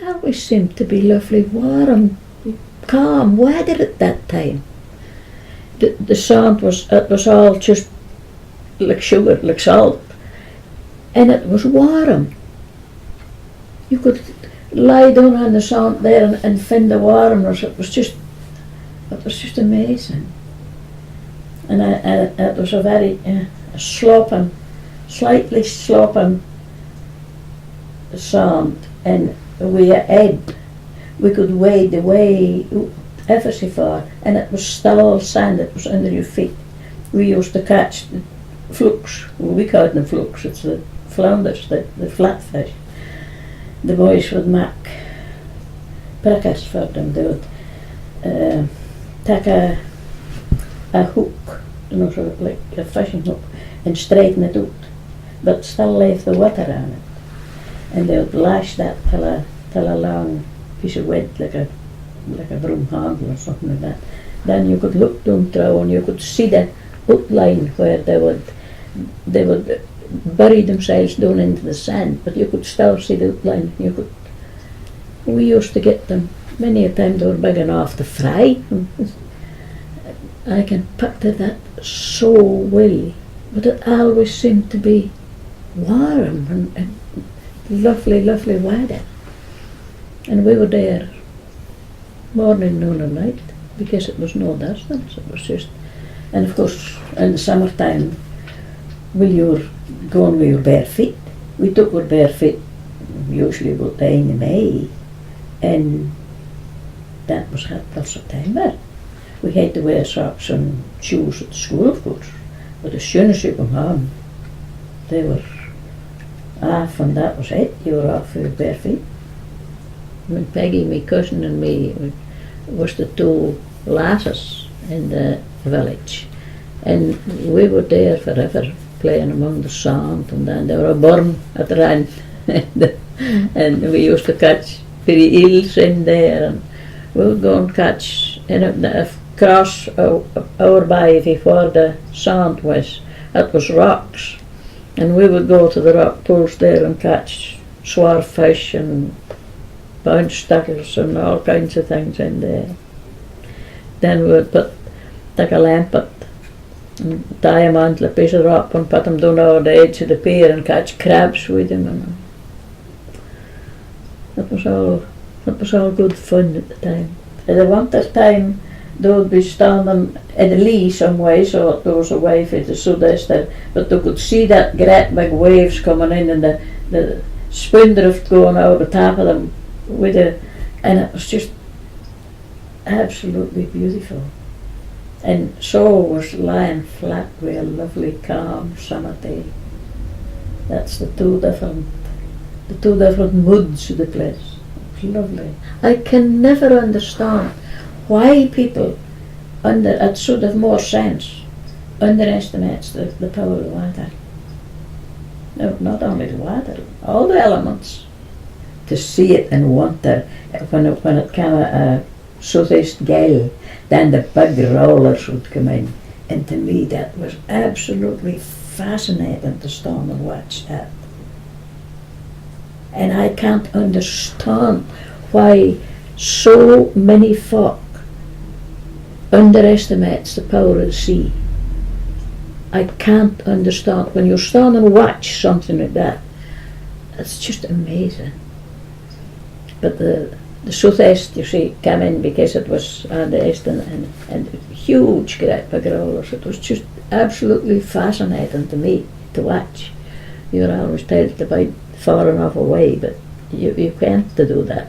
always seemed to be lovely, warm, calm weather at that time. The sand it was all just like sugar, like salt, and it was warm. You could lie down on the sand there and find the warmness. It was just amazing. And it was a very slightly sloping sand, and we could wade away ever so far, and it was still all sand. It was under your feet. We used to catch the flukes. Well, we called them flukes. It's the flounders, the flatfish. The boys would make prickers for them. They would take a hook, sort of like a fishing hook, and straighten it out, but still leave the water on it. And they would lash that till a long piece of wood, like a broom handle or something like that. Then you could look down through and you could see the outline where they would bury themselves down into the sand, but you could still see the outline. We used to get them many a time. They were big enough to fry. I can picture that so well, but it always seemed to be warm and lovely weather. And we were there morning, noon and night, because it was no distance. It was just, and of course in the summertime, you were going with your bare feet. We took our bare feet usually about the end of May, and that was hot till September. We had to wear socks and shoes at school, of course, but as soon as you come home, they were off, and that was it. You were off with your bare feet. When Peggy, my cousin, and me was the two lasses in the village, and we were there forever, playing among the sand, and then there were a burn at the end, and we used to catch pretty eels in there, and we would go and catch across our bay before the sand was. It was rocks, and we would go to the rock pools there and catch swordfish and bounce stickles and all kinds of things in there. Then we would take a lampet and tie him onto a piece of rock and put him down over the edge of the pier and catch crabs with him. And it was all good fun at the time. At the winter time, they would be standing in the lee some way, so there was a wave at the southeaster, but they could see that great big waves coming in and the spindrift going over the top of them and it was just absolutely beautiful. And so was lying flat with a lovely calm summer day. That's the two different moods of the place. It was lovely. I can never understand why people it should have more sense, underestimates the power of water. No, not only the water, all the elements. To see it in winter, when it came a southeast gale, then the big rollers would come in, and to me that was absolutely fascinating to stand and watch that. And I can't understand why so many folk underestimates the power of the sea. I can't understand. When you stand and watch something like that, it's just amazing. But the southeast, you see, came in because it was on the east and huge great big rollers. It was just absolutely fascinating to me to watch. You're always told to be far enough away, but you can't do that.